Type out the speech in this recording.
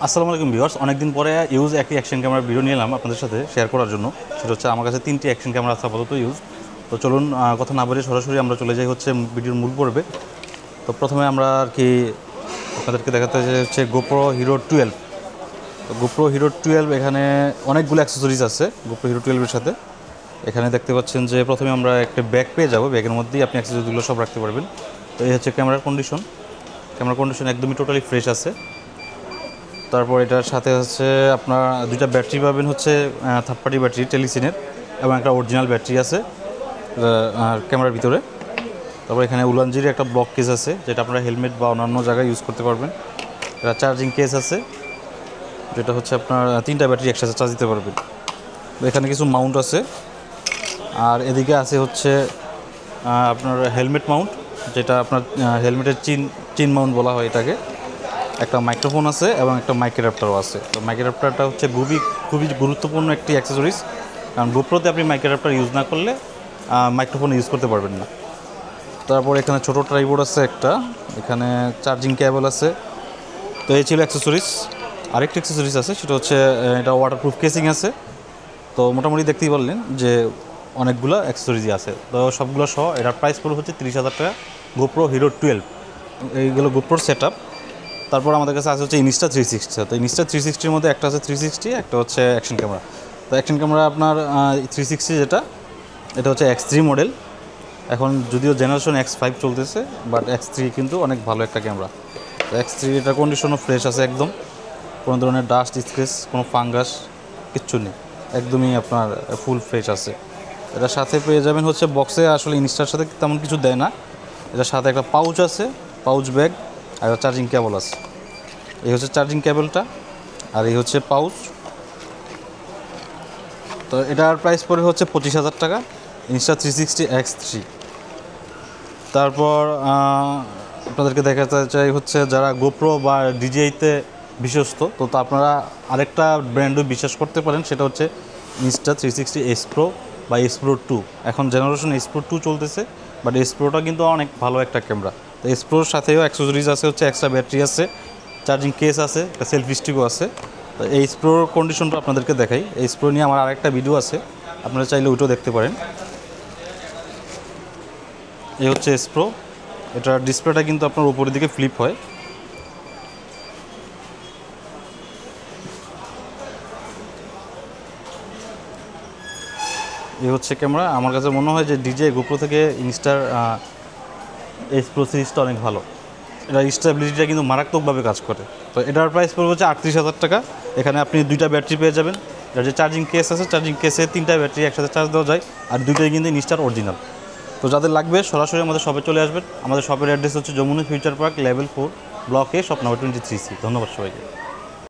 আসসালামু আলাইকুম ভিউয়ার্স, অনেকদিন পরে ইউজ একটি অ্যাকশন ক্যামেরার ভিডিও নিয়ে এলাম আপনাদের সাথে শেয়ার করার জন্য। সেটা হচ্ছে আমার কাছে 3টি অ্যাকশন ক্যামেরা আছে আপাতত ইউজ। তো চলুন কথা না বলে সরাসরি আমরা চলে যাই হচ্ছে ভিডিওর মূল পর্বে। তো প্রথমে আমরা আর কি আপনাদেরকে দেখাতে হচ্ছে গোপ্রো হিরো 12। তো গোপ্রো হিরো 12 এখানে অনেকগুলো অ্যাক্সেসরিজ আছে গোপ্রো হিরো 12-এর সাথে। এখানে দেখতে পাচ্ছেন যে প্রথমে আমরা একটা ব্যাগ পেয়ে যাবো, ব্যাগের মধ্যেই আপনি অ্যাক্সেসরিজগুলো সব রাখতে পারবেন। তো এই হচ্ছে ক্যামেরার কন্ডিশন একদমই টোটালি ফ্রেশ আছে। তারপর এটার সাথে হচ্ছে আপনার দুইটা ব্যাটারি পাবেন, হচ্ছে থার্ড পার্টি ব্যাটারি টেলিসিনের, এবং একটা অরিজিনাল ব্যাটারি আছে ক্যামেরার ভিতরে। তারপর এখানে উলানজির একটা ব্লক কেস আছে, যেটা আপনারা হেলমেট বা অন্যান্য জায়গায় ইউজ করতে পারবেন। এটা চার্জিং কেস আছে, যেটা হচ্ছে আপনার 3টা ব্যাটারি একসাথে চার্জ দিতে পারবেন। এখানে কিছু মাউন্ট আছে, আর এদিকে আছে হচ্ছে আপনার হেলমেট মাউন্ট, যেটা আপনার হেলমেটের চিন মাউন্ট বলা হয় এটাকে। একটা মাইক্রোফোন আছে এবং একটা মাইক অ্যাডাপ্টারও আছে। তো মাইক অ্যাডাপ্টারটা হচ্ছে খুবই গুরুত্বপূর্ণ একটি অ্যাক্সেসরিজ, কারণ গোপ্রোতে আপনি মাইক অ্যাডাপ্টার ইউজ না করলে মাইক্রোফোন ইউজ করতে পারবেন না। তারপর এখানে ছোটো ট্রাইপড আছে একটা, এখানে চার্জিং কেবল আছে। তো এই ছিল অ্যাক্সেসরিজ। আরেকটি অ্যাক্সেসরিজ আছে, সেটা হচ্ছে এটা ওয়াটারপ্রুফ কেসিং আছে। তো মোটামুটি দেখতেই পারলেন যে অনেকগুলো অ্যাক্সেসরিজই আছে। তো সবগুলো সহ এটার প্রাইস পড়ে হচ্ছে 30,000 টাকা, গোপ্রো হিরো 12। এইগুলো গোপ্রোর সেট আপ। তারপর আমাদের কাছে আছে হচ্ছে ইনস্টা 360। তো ইনস্টা 360-র মধ্যে একটা আছে 360, একটা হচ্ছে অ্যাকশন ক্যামেরা। তো অ্যাকশন ক্যামেরা আপনার 360 যেটা, এটা হচ্ছে X3 মডেল। এখন যদিও জেনারেশন X5 চলতেছে, বাট X3 কিন্তু অনেক ভালো একটা ক্যামেরা। তো X3 এটার কন্ডিশনও ফ্রেশ আছে একদম, কোনো ধরনের ডাস্ট স্ক্র্যাচ, কোনো ফাঙ্গাস কিচ্ছু নেই, একদমই আপনার ফুল ফ্রেশ আছে। এটার সাথে পেয়ে যাবেন হচ্ছে বক্সে, আসলে ইনস্টার সাথে তেমন কিছু দেয় না, এটার সাথে একটা পাউচ আছে, পাউচ ব্যাগ, আর চার্জিং কেবল আছে। এই হচ্ছে চার্জিং কেবলটা, আর এই হচ্ছে পাউচ। তো এটার প্রাইস পড়ে হচ্ছে 25,000 টাকা, ইনস্টা 360 X3। তারপর আপনাদেরকে দেখাতে চাই হচ্ছে যারা গোপ্রো বা ডিজিআইতে বিশ্বস্ত, তো আপনারা আরেকটা ব্র্যান্ডও বিশ্বাস করতে পারেন, সেটা হচ্ছে ইনস্টা 360 S Pro বা S Pro 2। এখন জেনারেশন S Pro 2 চলতেছে, বাট S Proটা কিন্তু অনেক ভালো একটা ক্যামেরা। তো S Proর সাথেও অ্যাক্সেসরিজ আছে, হচ্ছে এক্সট্রা ব্যাটারি আছে, চার্জিং কেস আছে, একটা সেলফি স্টিকও আছে। তো এই S Proর কন্ডিশনটা আপনাদেরকে দেখাই। S Pro নিয়ে আমার আরেকটা ভিডিও আছে, আপনারা চাইলে ওইটাও দেখতে পারেন। এই হচ্ছে S Pro, এটার ডিসপ্লেটা কিন্তু আপনার উপরের দিকে ফ্লিপ হয়। এই হচ্ছে ক্যামেরা। আমার কাছে মনে হয় যে ডিজিআই গোপ্রো থেকে ইনস্টার S Pro সিরিজটা অনেক ভালো। এটার স্টেবিলিটিটা কিন্তু মারাত্মকভাবে কাজ করে। তো এটার প্রাইস পড়বে হচ্ছে 38,000 টাকা। এখানে আপনি 2টা ব্যাটারি পেয়ে যাবেন, এটার যে চার্জিং কেস আছে, চার্জিং কেসে 3টা ব্যাটারি একসাথে চার্জ দেওয়া যায়, আর 2টাই কিন্তু ইনস্টার অরিজিনাল। তো যাদের লাগবে সরাসরি আমাদের শপে চলে আসবেন। আমাদের শপের অ্যাড্রেস হচ্ছে Jamuna Future Park, level 4, block A, shop number 23C। ধন্যবাদ সবাইকে।